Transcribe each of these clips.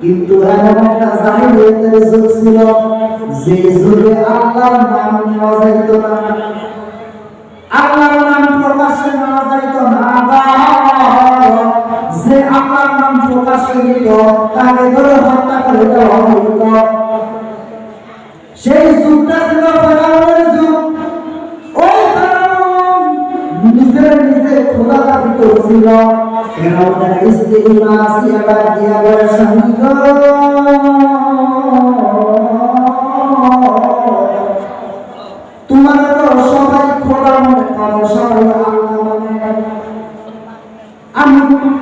কিন্তু এমন একটা জাহিলিয়াতের যুগ ছিল যে যুগে আল্লাহর নাম নেওয়া যাইত না, আল্লাহর নাম প্রকাশ্যে নেওয়া যাইত না। যে আল্লাহর নাম প্রকাশ্যে নিত তাকে ধরে হত্যা করে দেওয়া হইত। সেই যুগটা ছিল ফেরাউনের যুগ। ওই ফেরাউন নিজে খোদা দাবি করছিল। ফেরাউনের স্ত্রী আসিয়া ডাক দিয়া বলে, স্বামী গো, তোমার তো সবাই খোদা মনে করো, সবাই আল্লাহ মানে,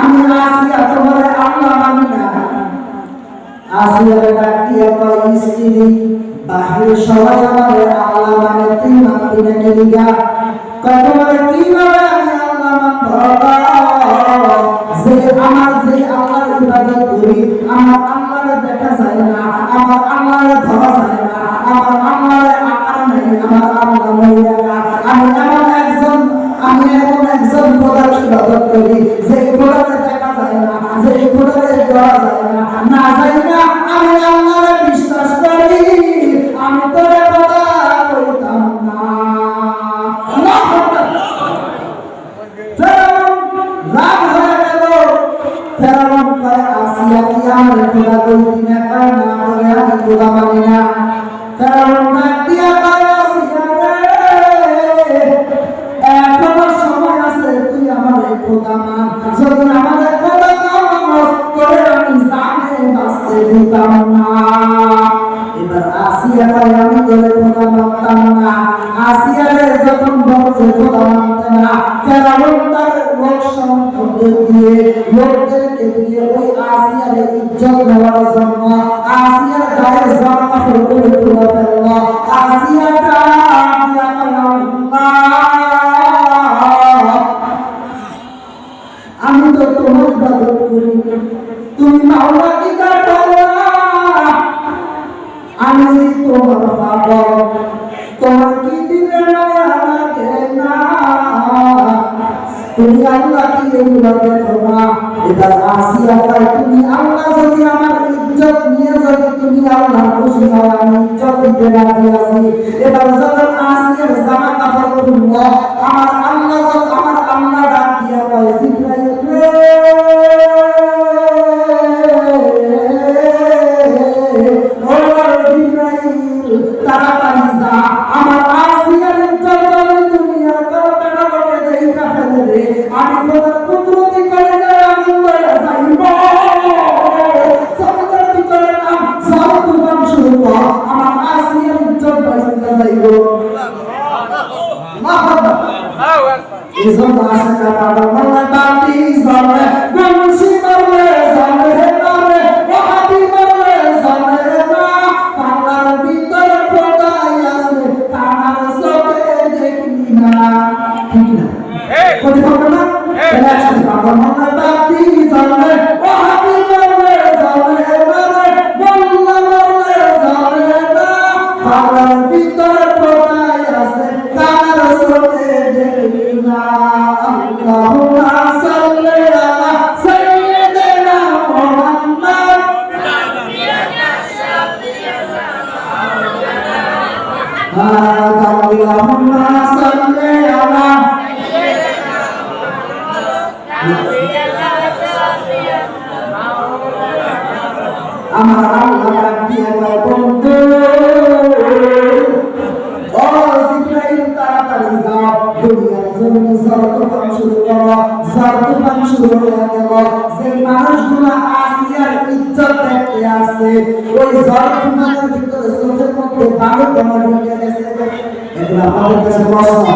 আমি আসিয়া তোমার আল্লাহ মানি না। আসিয়া ডাক দিয়া কয়, স্ত্রী বাহির সবাই আমার আল্লাহ মানে, তুই মানবি না কি লিগা? কয় তোমার কি মানে আমি আল্লাহ মানব? যে আমার যে আল্লাহর ইবাদত করি, আমার আল্লাহরে দেখা যায় না, আমার আল্লাহরে ধরা যায় না, আমার আল্লাহরে আকার নেই, আমার আল্লাহ নেই। আমি এমন একজন খোদার ইবাদত করি যে খোদাকে দেখা যায় না, যে খোদাকে ধরা যায় না, না যায় না, আমি আল্লাহরে বিশ্বাস করি, আমি তোরে খোদা কইতাম না। রাগ হয়ে গেল। ফেরাউন কয়, আসিয়া কি আমার খোদা কইতি না? কয় না, বলে আমি খোদা মানি না। ফেরাউন ডাক দিয়া কয়, আসিয়া রে, এখনো সময় আছে, তুই আমার খোদা মান। যদি আমার খোদা মানস করে আমি জানে বাঁচতে দিতাম না। এবার আসিয়া কয়, আমি তোরে খোদা মানতাম না। আসিয়ারে যখন বলছে খোদা মানতে না, ফেরাউন তার লোক সম্পদ দিয়ে, লোকদেরকে দিয়ে ওই আসিয়ারে ইজ্জত নেওয়ার জন্য আসিয়ার গায়ে জামা কাপড় খুলে ফেলল। আসিয়াটা আমি তো তোমার ইবাদত করি, তুমি মাওলা কি কাটো না? আমি তোমার পাগল, তোমার কি দিলে লাগে না? তুমি আল্লাহ কি এগুলো দেখো না? এবার আসিয়া কয়, তুমি আল্লাহ যদি আমার ইজ্জত নিয়ে যদি তুমি আল্লাহ খুশি হও, আমি ইজ্জত দিতে রাজি আছি। এবার যখন আসিয়ার জামা কাপড় খুলল, আমার আল্লাহ ডাক দিয়া কয়, জিবরাইল রে, ও জিবরাইল, তাড়াতাড়ি যা, আমার আসিয়ার ইজ্জত তুমি আর কারো করে দেইতা ফেলে দে, আমি খোদার কুদরতি করে যায় আমি বলে যাইব। সবটার ভিতরে নাম সব তুফান শুরু কর, আমার আসিয়ার ইজ্জত বাঁচিতে যাইব। এই জন্য আশা কাটা মনে বাতি জলে, বংশী বলে জলে নামে, ওহাবি বলে জলে না, পাতার ভিতরে ফোটাই আছে, তার চোখে দেখি না। ঠিক না? কোথায় পাবো না? একসাথে পাবো। মনে বাতি জলে, ওহাবি বলে জলে নামে, বল্লা বলে জলে না, পাতার ভিতরে ফোটাই আছে, তার চোখে দেখি না। আল্লাহুম্মা সাল্লি আলা সাইয়্যিদিনা মুহাম্মাদ। আল্লাহুম্মা সাল্লি আলা আমার আল্লাহ ডাক দিয়ে কয়, বন্ধু, ও জিবরাইল, তাড়াতাড়ি যাও, দুনিয়ার জমিনে ঝড় তুফান শুরু করো। ঝড় তুফান শুরু হয়ে গেল। যে মানুষগুলো আসিয়ার ইজ্জত দেখতে আসছে, ওই ঝড় তুফানের ভিতরে চোখের মধ্যে বালু জমা ঢুকে গেছে। এগুলো আমাদের কাছে প্রশ্ন,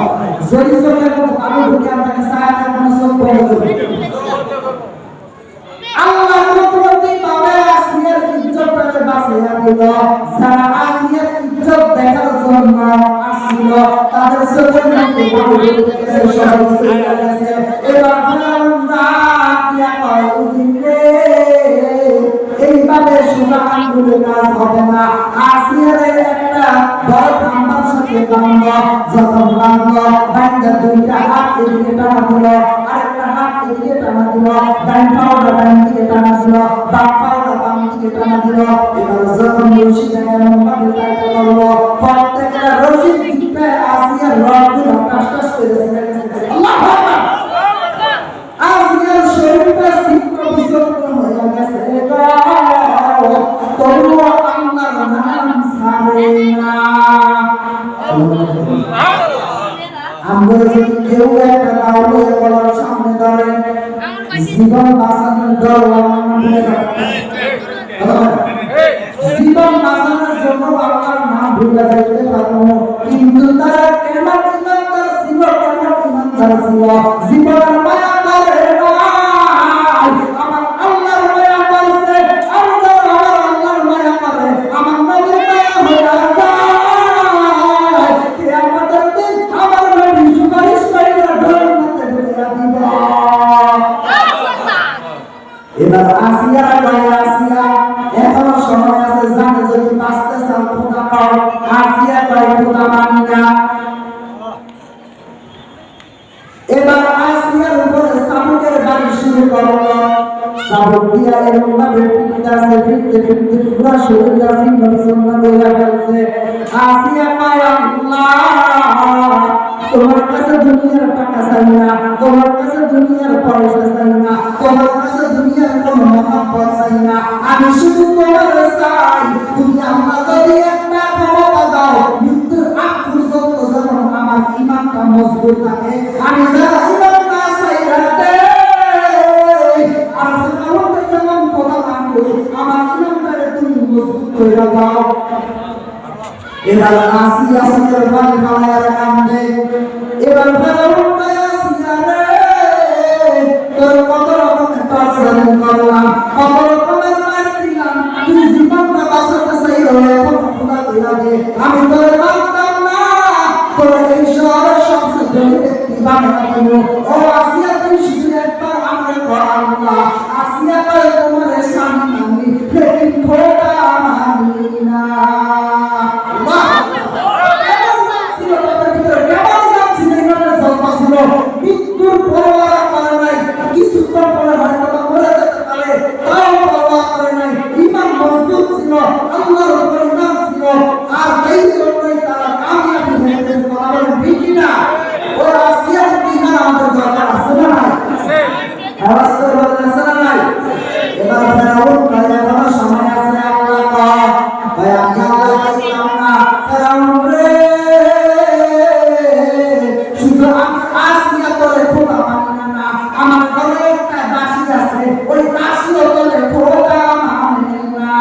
যদি চোখের মধ্যে বালু ঢুকে আপনাকে ছায়া থাকবে না, চোখ বন্ধ করবে। আল্লাহ কুদরতি ভাবে আসিয়ার ইজ্জতটাকে বাঁচিয়ে দিল। যারা আসিয়ার ইজ্জত দেখার জন্য আসছিল, তাদের চোখের মধ্যে বালু ঢুকে গেছে, সবাই চলে গেছে। এবার ফেরাউন ডাক দিয়া কয়, রে, এইভাবে সোজা আঙ্গুলে কাজ হবে না। আসিয়ার একটা বড় খাম্বার সাথে বাঁধল। যখন বাঁধল, বাঁধা দুইটা হাত এদিকে টানা দিল, আরেকটা হাত এদিকে টানা দিল, ডান পাওটা ডান দিকে টানা দিল, বাম পাওটা বাম দিকে দিল। এবার যখন রশিটা এমন ভাবে টাইট করলো, প্রত্যেকটা রশির দিকটা আসিয়ার রডগুলো টাস টাস করে দিয়েছে। আল্লাহু আকবার। আসিয়ার শরীরটা ছিন্ন বিচ্ছিন্ন হয়ে গেছে। তবুও আল্লাহর নাম ছাড়ে না। আমরা যদি কেউ একটা দাউলে বলার সামনে ধরেন, জীবন বাঁচানোর দরকার জীবন বাঁচানোর জন্য আল্লাহর নাম ভুলে যেতে পারবো, কিন্তু তারা কেন ইমানদার ছিল, কেন ইমানদার ছিল, জীবনের মায়া করে আমার আল্লাহর মায়া করছে। আমার আল্লাহর মায়া করে, আমার নবীর মায়া হয়ে যায়। কিয়ামতের দিন আমার নবী সুপারিশ করে জান্নাতে ঢুকিয়ে দিব। এবার আসিয়া কয়, আসিয়া এখনো সময় আছে, জানে যদি বাঁচতে চাও খোদা পাও। আসিয়া কয়, খোদা মানি না। এবার আসিয়ার উপরে চাবুকের বাড়ি শুরু করলো। চাবুক দিয়া এরকম ভাবে ফিরতেছে, ফিরতে ফিরতে পুরা শরীরটা ছিন্ন বিচ্ছিন্ন হয়ে গেছে। আসিয়া কয়, আল্লাহ তোমার কাছে দুনিয়ার টাকা চাই না, তোমার কাছে দুনিয়ার পয়সা চাই না, তোমার কাছে দুনিয়ার কোনো মহব্বত চাই না, আমি শুধু তোমার চাই তুমি আমার যদি একটা ক্ষমতা দাও, মৃত্যুর আগ পর্যন্ত যেন আমার ঈমানটা মজবুত থাকে। আমি যারা ঈমান না চাই রাখতে আর আমাকে যেমন কথা মানবো, আমার ঈমানটাকে তুমি মজবুত করে দাও। এবার আসিয়া আসিয়ার বাড়ি খাওয়ার কান্দে। এবার ফেরাউন কয়, আসিয়া রে তোর কত রকমের টর্চারিং করলাম, কত রকমের মার দিলাম, তুই জীবনটা বাঁচাতে চাইলো, এখন খোদা কইরা দে আমি তোর মারতাম না, তোর এই শহরের সবচেয়ে ধনী ব্যক্তি বানাই দিব। ও আসিয়া তুই শুধু একবার আমার কর আল্লাহ। আসিয়া কয়, তোমার স্বামী মানি, লেকিন খোদা মানি না। মৃত্যুর পরোয়া করে নাই, কিছুক্ষণ পরে হয়তো মরে যেতে পারে, তাও পরোয়া করে নাই। ঈমান মজবুত ছিল, আল্লাহর উপর ঈমান ছিল, আর এই জন্যই তারা কামিয়াবি হয়েছে। কথা বলেন ঠিক কিনা? ওই আসিয়ার ঈমান আমাদের দরকার আছে না নাই? আওয়াজ করে বলেন আছে না নাই? এবার ফেরাউন কয়, এখনো সময় আছে। আল্লাহ কয়, আমি আল্লাহ কইলাম না ফেরাউন রে, শুধু আমি আসিয়া তোরে খোদা মানি না, আমার ঘরে একটা দাসী আছে, ওই দাসীও তোরে খোদা মানে না।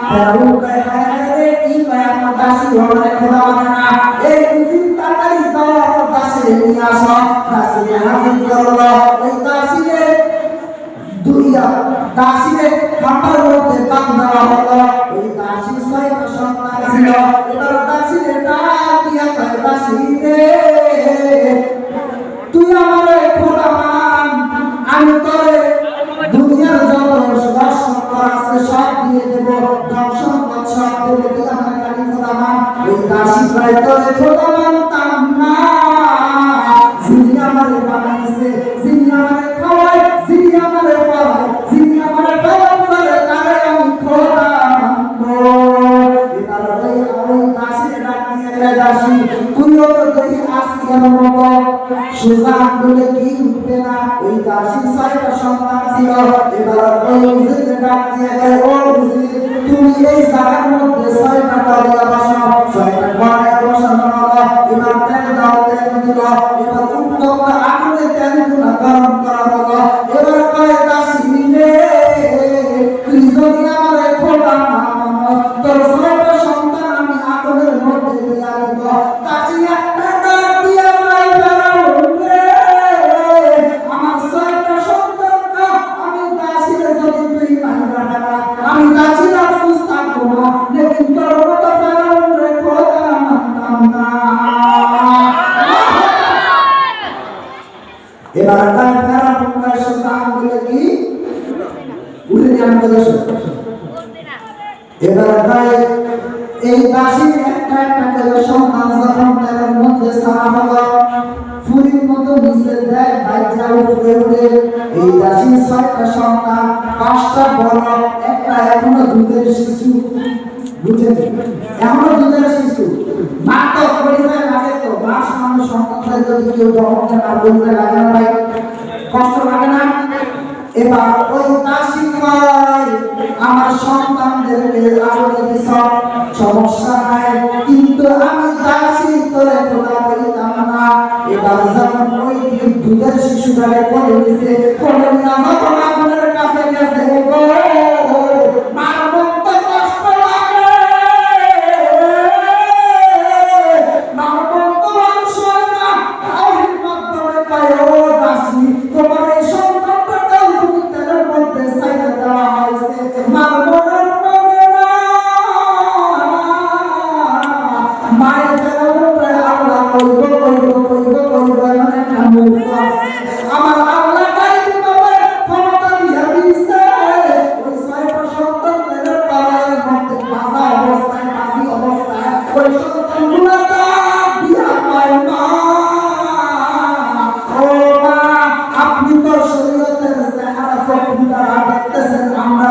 ফেরাউন কয়, হ্যাঁ রে কি কয়, আমার দাসী ওরে খোদা মানে না। এই চিন্তাটাই যাও, আমার দাসী নিয়ে আসো। দাসীকে হাজির করলো। ওই দাসীকে দাসীকে খাম্বার মধ্যে বাঁধা হলো। ওই দাসী 6টা সন্তান ছিল। এবার দাসীকে ডাক দিয়া কয়, দাসী রে তুই আমারে খোদা মান, আমি তোরে দুনিয়ার যত দর্শন আছে সব দিয়ে দেব, দর্শন সব দেব, তুই আমার খালি খোদা মান। ওই দাসী কয়, তোরে খোদা মানতাম না, যিনি আমারে বানাইছে, যিনি আমারে খাওয়ায়, যিনি আমারে পড়ায়, যিনি আমারে পালন করে, তারে আমি খোদা মানবো। এবার ওই দাসীকে ডাক দিয়ে কয়, দাসী তুইও তো দেখি আসিয়ার মতো সোজা আঙ্গুলে কি উঠবে না। ওই দাসীর 6টা সন্তান ছিল। এবার ওই উজিরকে ডাক দিয়ে কয়, ও উজির তুমি এই জায়গার মধ্যে 6টা তরিয়া বসাও। 6টা তরিয়া বসানো হলো। এবার তেল দাও, তেল দিল। এবার উত্তপ্ত আগুনে তেলগুলো গরম করা হলো। এবার কয়, দাসী রে তুই যদি আমারে খোদা না মানো, তোর 6টা সন্তান আমি আগুনের মধ্যে দিয়া দিব। দাসী একটা ডাক দিয়া কয়, ফেরাউন রে আমার 6টা সন্তানকে আমি দাসীরে যদি তুই মাইরা ফেলা, আমি দাসীর আফসোস থাকবো না, লেকিন তোর মতো ফেরাউন রে খোদা মানতাম না। এবার তাই ফেরাউন কয়, সোজা আঙ্গুলে কি উঠে নিয়ে আমি কথা শুনতে। এবার তাই এই দাসীর একটা একটা করে সন্তান যখন তার মধ্যে সারা হলো, ফুরির মতো নিচে দেয় বাইজা উপরে উঠে। এই দাসীর 6টা সন্তান, 5টা বড়, একটা এখনো দুধের শিশু, বুঝেন? এখনো দুধের শিশু। মা তো পরিচয় লাগে, তো মা সামান্য সন্তানদের যদি কেউ জগতে না পরিচয় লাগে না ভাই, কষ্ট লাগে না? এবার ওই দাসী কয়, আমার সন্তানদেরকে আদরে দিছ, সমস্যা নাই, কিন্তু আমি দাসী তোরে খোদা করিতাম না। এবার যখন ওই দুধের শিশুটাকে কোলে নিছে, কোলে নিয়ে যখন আপনার কাছে গেছে, গো মার মতো কষ্ট লাগে, মার মতো মানুষ হয় না। তাওহীদ মাধ্যমে কয়, ও দাসী, তোমার এই সন্তানটাকেও তুমি তেলের মধ্যে ছাইড়া দেওয়া হয়েছে, মার মনের মনে না। মায়ের তেলের মধ্যে আল্লাহ কইব মানে একটা মুহূর্ত আছে। আমার আল্লাহ গাইবি ভাবে ক্ষমতা দিয়া দিছে, ওই ছয়টা সন্তান তেলের পালায়ের মধ্যে বাঁধা অবস্থায়, বাঁধি অবস্থায় ওই সন্তানগুলো দিয়া পায় মা, ও মা, আপনি তো শরীয়তের চেহারা চোখ দ্বারা দেখতেছেন, আমরা